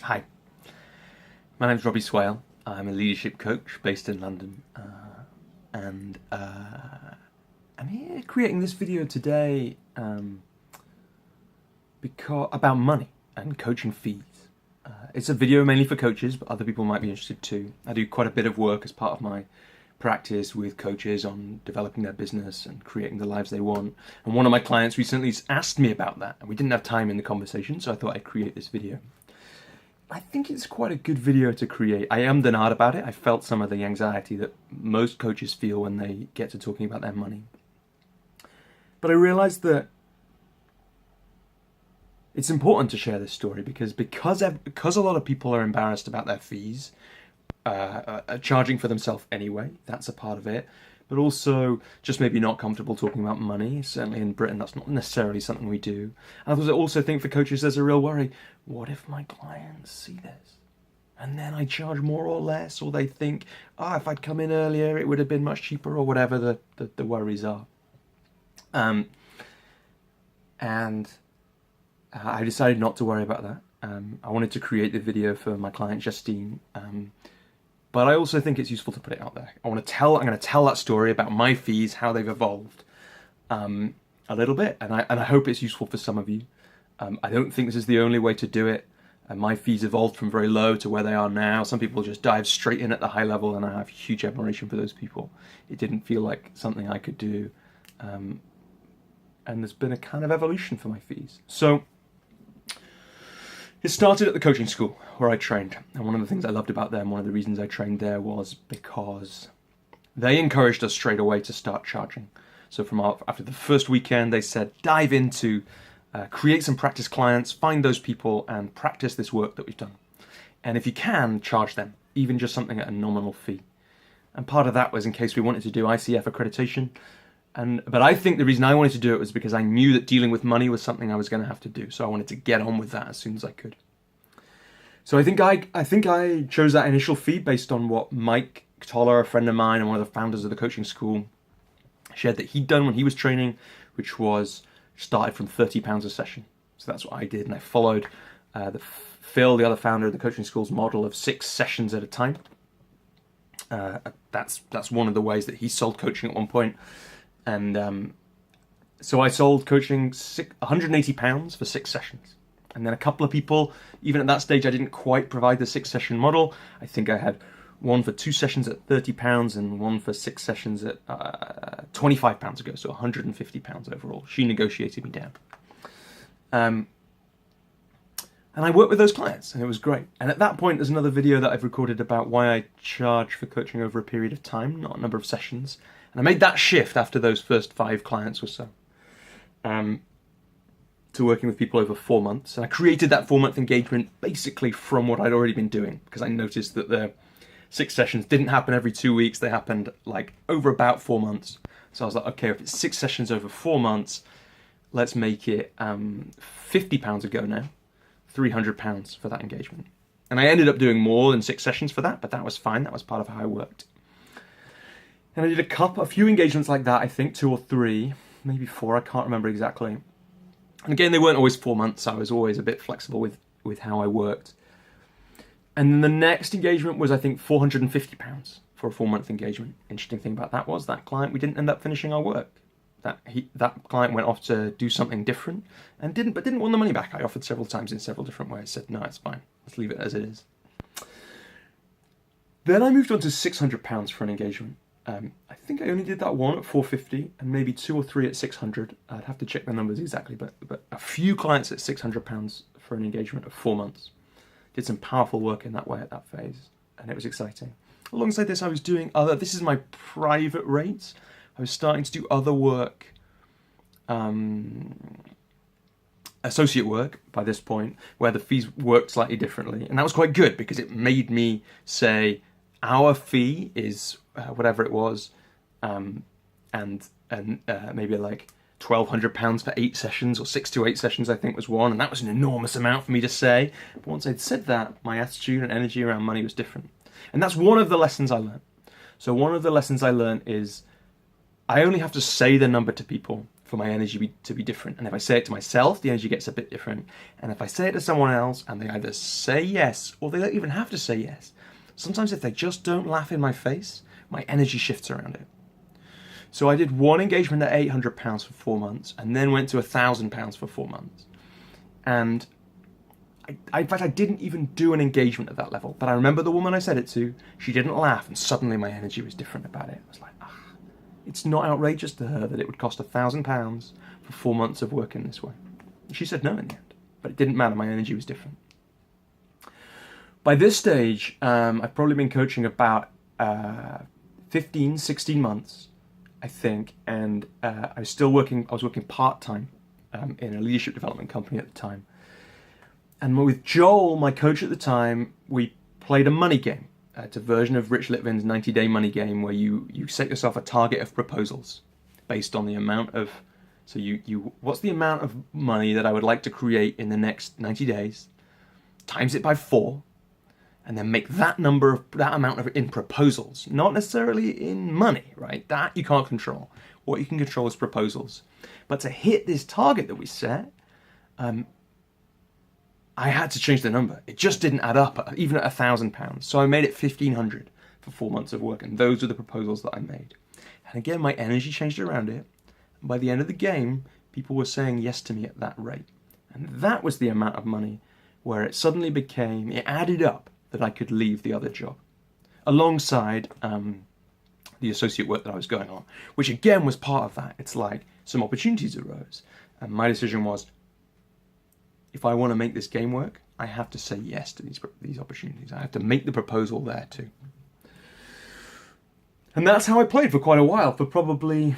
Hi, my name's Robbie Swale. I'm a leadership coach based in London, and I'm here creating this video today because about money and coaching fees. It's a video mainly for coaches, but other people might be interested too. I do quite a bit of work as part of my practice with coaches on developing their business and creating the lives they want. And one of my clients recently asked me about that, and we didn't have time in the conversation, so I thought I'd create this video. I think it's quite a good video to create. I am denied about it. I felt some of the anxiety that most coaches feel when they get to talking about their money. But I realized that it's important to share this story because a lot of people are embarrassed about their fees, charging for themselves anyway. That's a part of it. But also just maybe not comfortable talking about money. Certainly in Britain, that's not necessarily something we do. And I also think for coaches, there's a real worry. What if my clients see this? And then I charge more or less, or they think, if I'd come in earlier, it would have been much cheaper, or whatever the worries are. And I decided not to worry about that. I wanted to create the video for my client, Justine. But I also think it's useful to put it out there. I'm going to tell that story about my fees, how they've evolved a little bit. And I hope it's useful for some of you. I don't think this is the only way to do it. My fees evolved from very low to where they are now. Some people just dive straight in at the high level, and I have huge admiration for those people. It didn't feel like something I could do. And there's been a kind of evolution for my fees. So it started at the coaching school where I trained. And one of the things I loved about them, one of the reasons I trained there was because they encouraged us straight away to start charging. So after the first weekend, they said, dive into, create some practice clients, find those people and practice this work that we've done. And if you can, charge them, even just something at a nominal fee. And part of that was in case we wanted to do ICF accreditation. But I think the reason I wanted to do it was because I knew that dealing with money was something I was going to have to do. So I wanted to get on with that as soon as I could. So I think I chose that initial fee based on what Mike Toller, a friend of mine and one of the founders of the coaching school, shared that he'd done when he was training, which was started from £30 a session. So that's what I did, and I followed Phil, the other founder of the coaching school's model of 6 sessions at a time. That's one of the ways that he sold coaching at one point. And so I sold coaching £180 for 6 sessions. And then a couple of people, even at that stage, I didn't quite provide the 6-session model. I think I had one for 2 sessions at £30 and one for 6 sessions at £25 ago, so £150 overall. She negotiated me down. And I worked with those clients, and it was great. And at that point, there's another video that I've recorded about why I charge for coaching over a period of time, not a number of sessions. And I made that shift after those first 5 clients or so, to working with people over 4 months. And I created that 4-month engagement basically from what I'd already been doing, because I noticed that the 6 sessions didn't happen every 2 weeks. They happened like over about 4 months. So I was like, okay, if it's 6 sessions over 4 months, let's make it £50 a go now, £300 for that engagement. And I ended up doing more than 6 sessions for that, but that was fine. That was part of how I worked. And I did a few engagements like that, I think 2 or 3, maybe 4, I can't remember exactly. And again, they weren't always 4 months. I was always a bit flexible with how I worked. And then the next engagement was, I think, £450 for a 4-month engagement. Interesting thing about that was that client, we didn't end up finishing our work. That client went off to do something different and didn't want the money back. I offered several times in several different ways. Said, no, it's fine. Let's leave it as it is. Then I moved on to £600 for an engagement. I think I only did that one at £450 and maybe 2 or 3 at £600. I'd have to check the numbers exactly, but a few clients at £600 for an engagement of 4 months. Did some powerful work in that way at that phase, and it was exciting. Alongside this, I was doing this is my private rates. I was starting to do other work, associate work by this point, where the fees worked slightly differently. And that was quite good because it made me say, our fee is whatever it was, and maybe like £1,200 for 8 sessions, or 6 to 8 sessions, I think was one, and that was an enormous amount for me to say. But once I'd said that, my attitude and energy around money was different. And that's one of the lessons I learned. So one of the lessons I learned is I only have to say the number to people for my energy to be different. And if I say it to myself, the energy gets a bit different. And if I say it to someone else and they either say yes or they don't even have to say yes, sometimes if they just don't laugh in my face, my energy shifts around it. So I did one engagement at £800 for 4 months and then went to £1,000 for 4 months. And in fact, I didn't even do an engagement at that level. But I remember the woman I said it to, she didn't laugh, and suddenly my energy was different about it. I was like, it's not outrageous to her that it would cost £1,000 for 4 months of working this way. And she said no in the end, but it didn't matter, my energy was different. By this stage, I've probably been coaching about 15, 16 months, I think, and I was working part-time in a leadership development company at the time. And with Joel, my coach at the time, we played a money game. It's a version of Rich Litvin's 90-day money game where you set yourself a target of proposals based on the amount of, so what's the amount of money that I would like to create in the next 90 days, times it by 4, and then make that amount in proposals, not necessarily in money, right? That you can't control. What you can control is proposals. But to hit this target that we set, I had to change the number. It just didn't add up, even at £1,000. So I made it 1,500 for 4 months of work, and those are the proposals that I made. And again, my energy changed around it. And by the end of the game, people were saying yes to me at that rate. And that was the amount of money where it suddenly it added up that I could leave the other job, alongside the associate work that I was going on, which again was part of that. It's like some opportunities arose, and my decision was, if I want to make this game work, I have to say yes to these opportunities. I have to make the proposal there too. And that's how I played for quite a while. For probably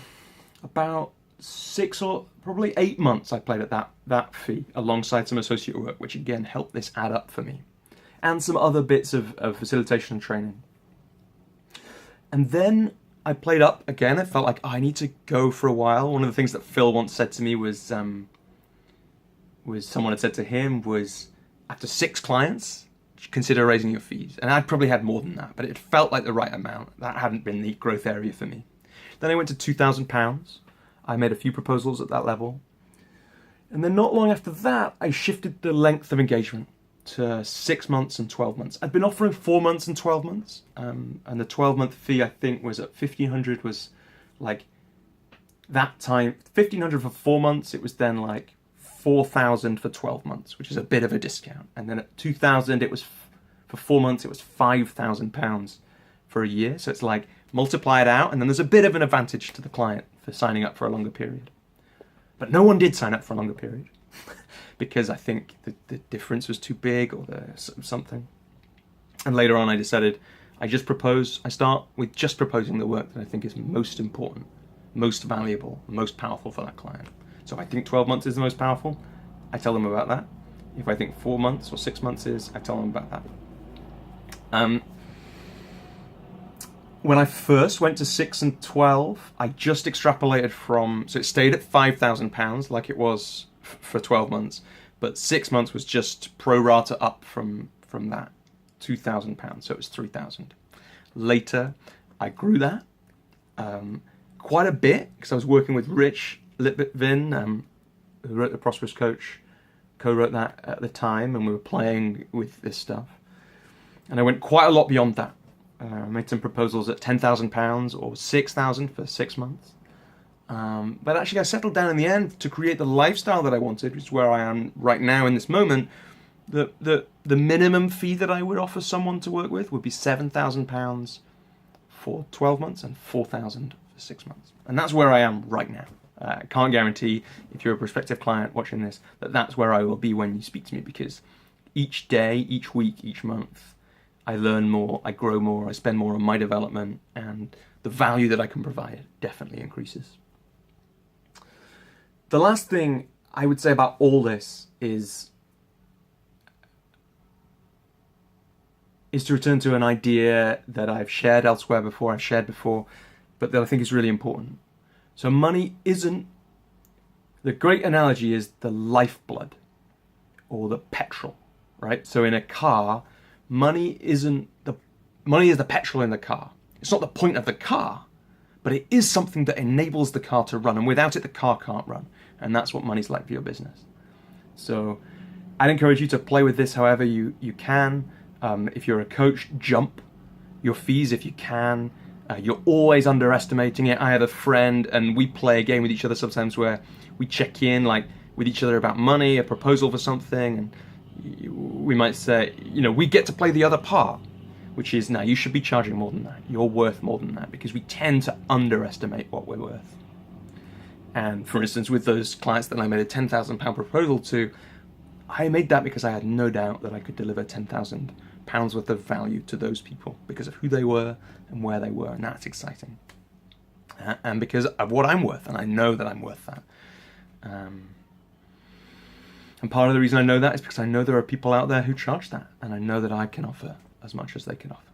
about 8 months, I played at that fee alongside some associate work, which again helped this add up for me, and some other bits of facilitation and training. And then I played up again. I felt like I need to go for a while. One of the things that Phil once said to me was someone had said to him was, after 6 clients, consider raising your fees. And I'd probably had more than that, but it felt like the right amount. That hadn't been the growth area for me. Then I went to £2,000. I made a few proposals at that level. And then not long after that, I shifted the length of engagement to 6 months and 12 months. I'd been offering 4 months and 12 months. And the 12-month fee, I think, was at 1,500, was like that time. 1,500 for 4 months, it was then like 4,000 for 12 months, which is a bit of a discount. And then at 2,000, it was for 4 months, it was £5,000 for a year. So it's like multiply it out, and then there's a bit of an advantage to the client for signing up for a longer period. But no one did sign up for a longer period because I think the difference was too big or something. And later on, I decided I start with just proposing the work that I think is most important, most valuable, most powerful for that client. So if I think 12 months is the most powerful, I tell them about that. If I think 4 months or 6 months is, I tell them about that. When I first went to 6 and 12, I just extrapolated so it stayed at £5,000 like it was for 12 months, but 6 months was just pro rata up from that, £2,000, so it was 3,000. Later, I grew that quite a bit because I was working with Rich Litvin, who wrote The Prosperous Coach, co-wrote that at the time, and we were playing with this stuff. And I went quite a lot beyond that. I made some proposals at £10,000 or £6,000 for 6 months. But actually I settled down in the end to create the lifestyle that I wanted, which is where I am right now in this moment. The minimum fee that I would offer someone to work with would be £7,000 for 12 months and £4,000 for 6 months. And that's where I am right now. I can't guarantee, if you're a prospective client watching this, that that's where I will be when you speak to me, because each day, each week, each month, I learn more, I grow more, I spend more on my development, and the value that I can provide definitely increases. The last thing I would say about all this is to return to an idea that I've shared elsewhere before, but that I think is really important. So money isn't, the great analogy is the lifeblood or the petrol, right? So in a car, money is the petrol in the car. It's not the point of the car, but it is something that enables the car to run, and without it, the car can't run. And that's what money's like for your business. So I'd encourage you to play with this however you can. If you're a coach, jump your fees if you can. You're always underestimating it. I have a friend, and we play a game with each other sometimes where we check in like with each other about money, a proposal for something, and we might say, we get to play the other part, which is, now you should be charging more than that. You're worth more than that, because we tend to underestimate what we're worth. And for instance, with those clients that I made a £10,000 proposal to, I made that because I had no doubt that I could deliver £10,000 worth of value to those people because of who they were and where they were, and that's exciting. And because of what I'm worth, and I know that I'm worth that. And part of the reason I know that is because I know there are people out there who charge that, and I know that I can offer as much as they can offer.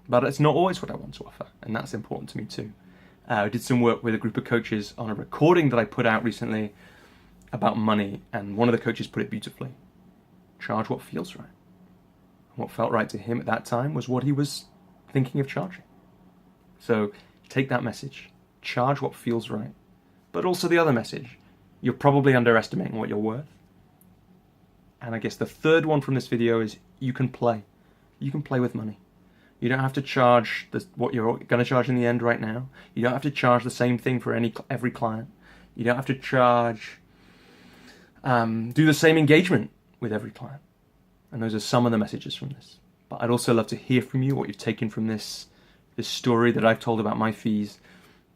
But it's not always what I want to offer, and that's important to me too. I did some work with a group of coaches on a recording that I put out recently about money, and one of the coaches put it beautifully. Charge what feels right. And what felt right to him at that time was what he was thinking of charging. So take that message, charge what feels right, but also the other message, you're probably underestimating what you're worth. And I guess the third one from this video is you can play. You can play with money. You don't have to charge what you're going to charge in the end right now. You don't have to charge the same thing for every client. You don't have to charge, do the same engagement with every client. And those are some of the messages from this. But I'd also love to hear from you, what you've taken from this story that I've told about my fees.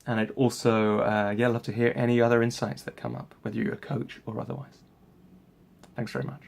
And I'd also, love to hear any other insights that come up, whether you're a coach or otherwise. Thanks very much.